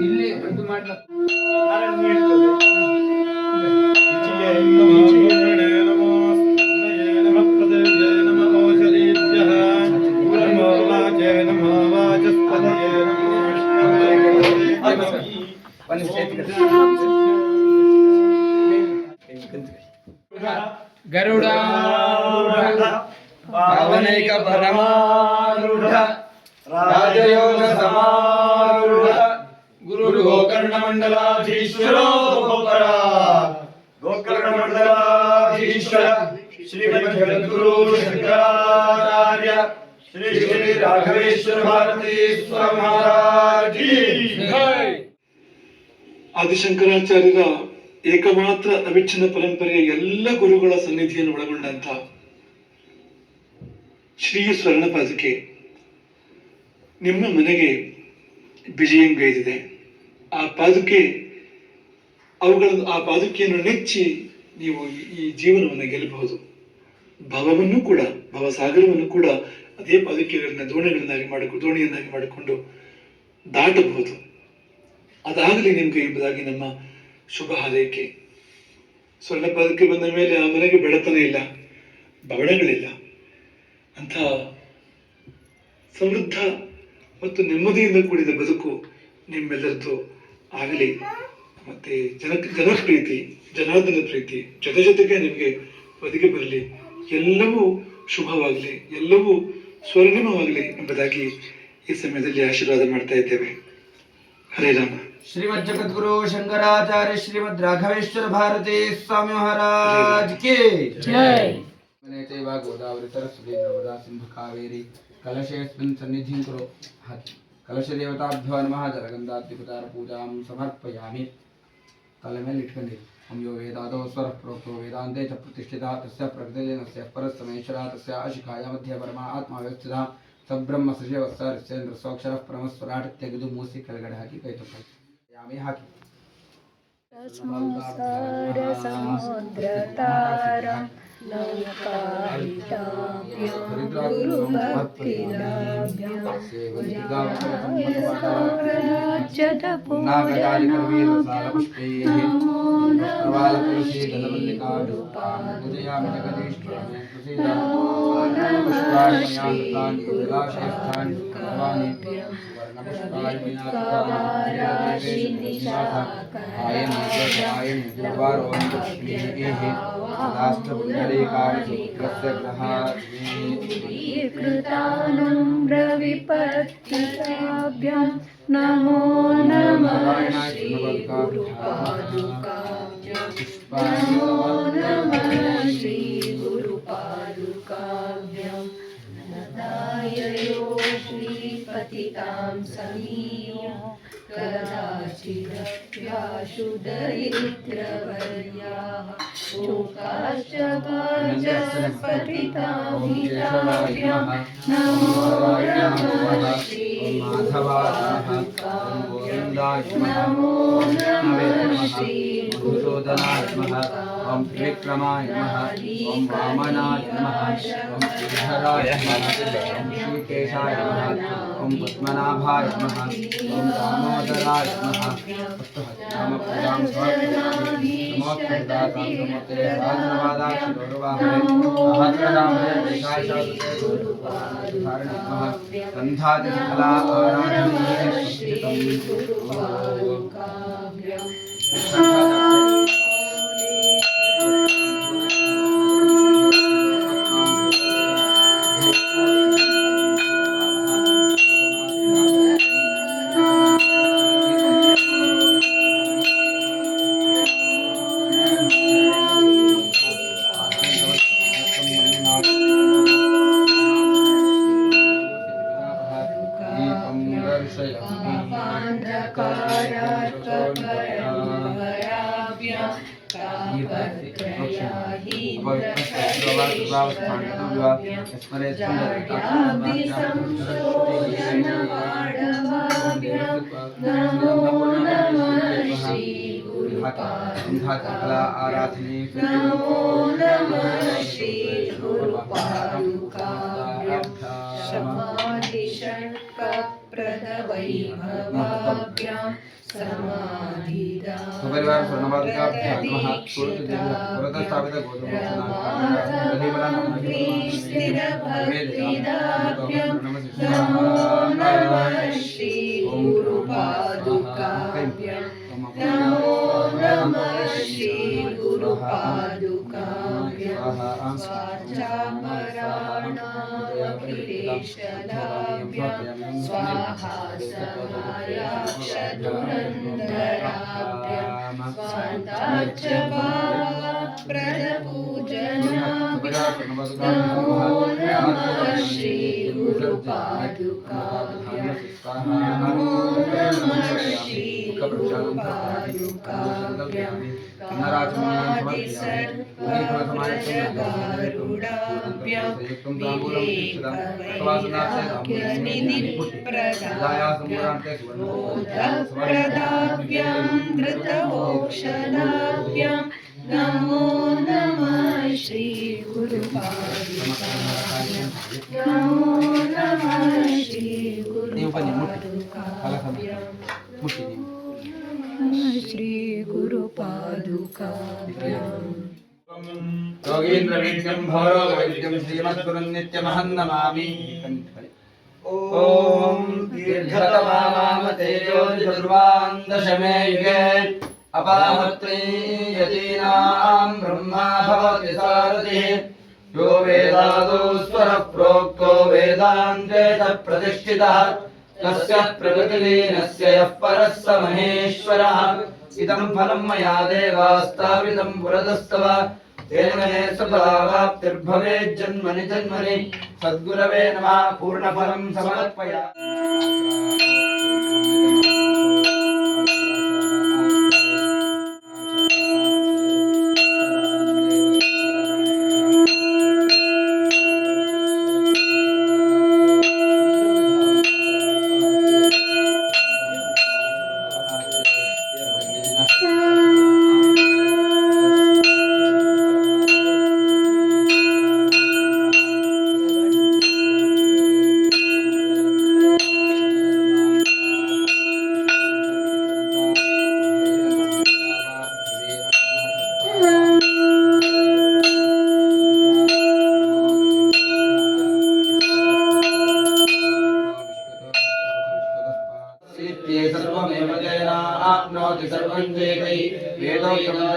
ಇಲ್ಲಿ ಇದು ಮಾಡ್ಲಕ್ಕ ಗರುಡ ಪಾವನೈಕ ಪರಮಾರೂಢ ರಾಜಯೋಗ ಸಮಾರೂಢ ಗುರು ಗೋಕರ್ಣ ಮಂಡಲಾಧೀಶ್ವರೋ ಗೋಕರ ಗೋಕರ್ಣ ಮಂಡಲಾಧೀಶ್ವರ ಶ್ರೀಮದ್ ಜಗದ್ಗುರು ಶಂಕರಾಚಾರ್ಯ ಶ್ರೀ ಶ್ರೀ ರಾಘವೇಶ್ವರ ಭಾರತೀ ಸ್ವಾಮಿ ಮಹಾರಾಜ್ ಕಿ ಜೈ. ಆದಿಶಂಕರಾಚಾರ್ಯರ ಏಕಮಾತ್ರ ಅವಿಚ್ಛಿನ್ನ ಪರಂಪರೆಯ ಎಲ್ಲ ಗುರುಗಳ ಸನ್ನಿಧಿಯನ್ನು ಒಳಗೊಂಡಂತ ಶ್ರೀ ಸ್ವರ್ಣ ಪಾದುಕೆ ನಿಮ್ಮ ಮನೆಗೆ ವಿಜಯಂಗೈದಿದೆ. ಆ ಪಾದುಕೆಯನ್ನು ನೆಚ್ಚಿ ನೀವು ಈ ಜೀವನವನ್ನು ಗೆಲ್ಲಬಹುದು. ಭವವನ್ನು ಕೂಡ, ಭವಸಾಗರವನ್ನು ಕೂಡ ಅದೇ ಪಾದುಕೆಗಳನ್ನ ದೋಣಿಯನ್ನಾಗಿ ಮಾಡಿಕೊಂಡು ದಾಟಬಹುದು. ಅದಾಗಲಿ ನಿಮ್ಗೆ ಎಂಬುದಾಗಿ ನಮ್ಮ ಶುಭ ಹಾರೈಕೆ. ಸ್ವರ್ಣ ಪಾದುಕೆ ಬಂದ ಮೇಲೆ ಆ ಮನೆಗೆ ಬೆಳತನ ಇಲ್ಲ, ಬವಣೆಗಳಿಲ್ಲ. ಅಂಥ ಸಮೃದ್ಧ ಮತ್ತು ನೆಮ್ಮದಿಯಿಂದ ಕೂಡಿದ ಬದುಕು ನಿಮ್ಮೆಲ್ಲರದ್ದು ಆಗಲಿ. ಮತ್ತೆ ಜನಪ್ರೀತಿ, ಜನಾರ್ದನ ಪ್ರೀತಿ ಜೊತೆಗೆ ನಿಮಗೆ ಒದಗಿ ಬರಲಿ. ಎಲ್ಲವೂ ಶುಭವಾಗಲಿ, ಎಲ್ಲವೂ ಸ್ವರ್ಣಿಮವಾಗಲಿ ಎಂಬುದಾಗಿ ಈ ಸಮಯದಲ್ಲಿ ಆಶೀರ್ವಾದ ಮಾಡ್ತಾ ಇದ್ದೇವೆ. ಹರೇ ರಾಮ. ಶ್ರೀಮದ್ ಜಗದ್ಗುರು ಶಂಕರಾಚಾರ್ಯ ಶ್ರೀಮದ್ ರಾಘವೇಶ್ವರ ಭಾರತೀ ಸ್ವಾಮಿ ಮಹಾರಾಜ್ ಕಿ ಜೈ. ಗೋದಾವರಿ ಸರಸ್ವತಿ ನರ್ಮದಾ ಸಿಂಧು ಕಾವೇರಿ ಕಲಶೇಸ್ಮಿನ್ ಸನ್ನಿಧಿಂ ಕುರು. ಕಲಶ ದೇವತಾಭ್ಯೋ ನಮಃ. ಜಲಗಂಧಾದ್ಯುಪಚಾರ ಪೂಜಾಂ ಸಮರ್ಪಯಾಮಿ. ತಲೆ ಮೇಲೆ ಇಟ್ಕೊಂಡಿರಿ. ಓಂ ಯೋ ವೇದಾದೋ ಸ್ವರ ಪ್ರೋಕ್ತೋ ವೇದಾಂತೆ ಚ ಪ್ರತಿಷ್ಠಿತ ತಸ್ಯ ಪ್ರಕೃತಿಜನಸ್ಯ ಪರಸ್ಸಮೇಶ್ವರ ತಸ್ಯ ಶಿಖಾಯ ಮಧ್ಯ ಪರಮಾತ್ಮ ವ್ಯವಸ್ಥಿತ ಸಬ್ರಹ್ಮ ಸಶಿವಸ್ಸೇಂದ್ರ ಸೋಕ್ಷರ ಪರಮಸ್ವರಾಟ್ ತೆಗೆದು ಮೂಸಿ ಕೆಳಗಡೆ ಹಾಕಿ ಕೈ ತಗೊಳ್ಳಿ. ಯಾಮಿ ಹಾಕಿ. ಸಂಸಾರ ಸಮುದ್ರ ತಾರ कृतानुम्रविपत्तिताभ्यां नमो नमः श्री गुरुपादुकाभ्यां नमो नमः श्री गुरुपादुकाभ्यां नदाययो श्रीपतितां समीयो कदाचिदप्याशुदरिद्रवर्याः शोकाश्च भाजस्पतिताभिताभ्यां नमो नमः श्री माधवाय नमो नमः श्री गुरुदनाय नमः. ओम त्रिविक्रमाय नमः. ओम वामनाय नमः. ओम श्रीधराय नमः. ओम श्रीकेशाय नमः. ओम पद्मनाभाय नमः. ओम दामोदराय नमः. नाम पूजां समर्पयामि. नमोस्तुदातां नमोते राजनवादाक्षि गौरवाहरे सहस्रनामये विशाखासुते गुरुपादुकारणं नमः. गन्धादि सकला आराधनीये संस्कृतं गुरुपादुकाभ्यां. नमो नमः कला आराधने नमो नमः श्री गुरुपादुकाभ्यां समाधिषट्कप्रदवैभवाभ्यां समाधिदा परिवार स्वर्णपादुकाभ्यां नमः पुरतस्थापित स्थिरभक्तिदाभ्यां नमो नमः श्री गुरुपादुकाभ्यां नमो नमः श्री गुरुपादुकाभ्यां स्वाचामराणाखिलेशदाभ्यां स्वाहा सहायाक्षधुरन्धराभ्यां स्वान्ताच्चपाप्रदपूजनाभ्यां नमो नमः श्री गुरुपादुकाभ्यां नमो नमः श्री गुरुपादुकाभ्यां नादिसर्पव्रजगारुडाभ्यां विवेकवैराग्यनिधिप्रदाभ्यां बोधप्रदाभ्यां धृतमोक्षदाभ्यां नमो नमः श्री गुरुपादुकाभ्यां नमो नमः श्री गुरुपादुकाभ्यां श्री गुरुपादुकाभ्यां योगीन्द्रवीड्यं भवरोगवैद्यं श्रीमद्गुरुं नित्यमहं नमामि। ॐ दीर्घतमामतेजोर्वान् दशमे युगे अपामत्रै यतीनां ब्रह्मा भवति सारथिः यो वेदादौ स्वरः प्रोक्तो वेदान्ते च प्रतिष्ठितः तस्य प्रकृतिलीनस्य यः परः स महेश्वरः इदं फलं मया देवास्ताविदं पुरतस्तव तेन मे सफलावाप्तिर्भवेत् जन्मनि जन्मनि सद्गुरवे नमः पूर्णफलं समर्पयामि।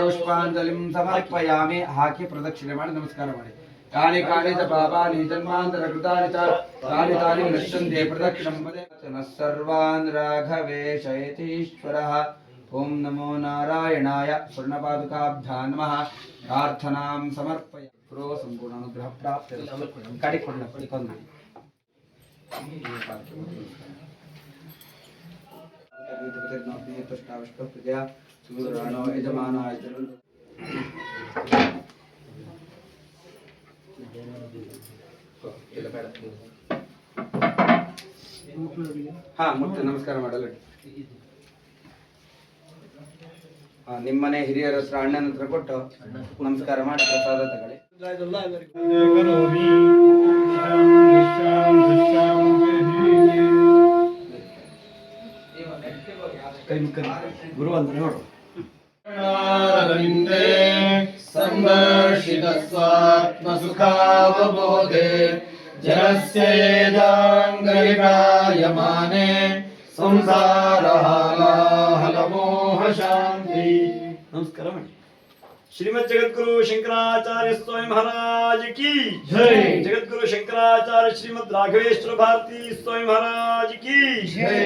पुष्पांजलिं समर्पयामि। हाकि प्रदक्षिणे ಮಾಡಿ ನಮಸ್ಕಾರ ಮಾಡಿ। कानि कानि च पापानि जन्मान्तरकृतानि च तानि तानि नश्यन्ते प्रदक्षिणं वदेत् सर्वान् राघवेशयतीश्वरः। ओम नमो नारायणाय। स्वर्णपादुकाभ्यां नमः। प्रार्थनां समर्पयामि। प्रो संपूर्ण अनुग्रह प्राप्त कडिकोण्ड पडिकोण्ड सूराणो यजमानाय हाँ मुट्टे नमस्कार ಮಾಡಲು ನಿಮ್ಮನೆ ಹಿರಿಯರ ಹತ್ರ ಅಣ್ಣನ ಹತ್ರ ಕೊಟ್ಟು ನಮಸ್ಕಾರ ಮಾಡಿ ಪ್ರಸಾದ ತಗೊಳ್ಳಿ. ಗುರು ಅಂದ್ರೆ ನೋಡು ಸಂದರ್ಶಿತ ಸ್ವಾತ್ಮಸುಖಾವಬೋಧೆ ಜನಸ್ಯೇದಾಂಗಲಿಕಾಯಮಾನೆ ಸಂಸಾರಹಾಲಾಹಲಮೋಹ ಶಾಂತಿ. ನಮಸ್ಕಾರ ಮಾಡಿ. श्रीमद् जगद्गुरु शंकराचार्य स्वामी महाराज की जय। जगद्गुरु शंकराचार्य श्रीमद् राघवेश्वर भारती स्वामी महाराज की जय।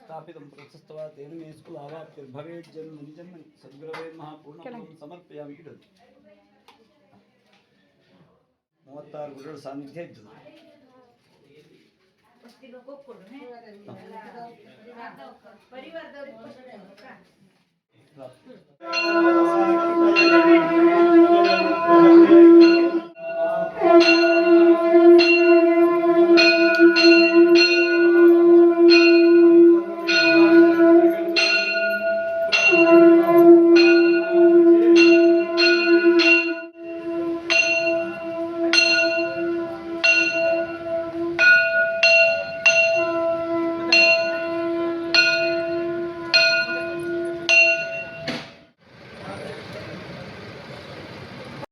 स्थापितं प्रशस्तवा तेन मे स्कुलावाप्तिर्भवेत् जन्मनि जन्मनि सद्गुरवे महापूर्णं समर्पयामि. 36 ಗುರುಗಳ ಸಾನ್ನಿಧ್ಯ ಇದ್ದು ಪರಿವಾರದವರು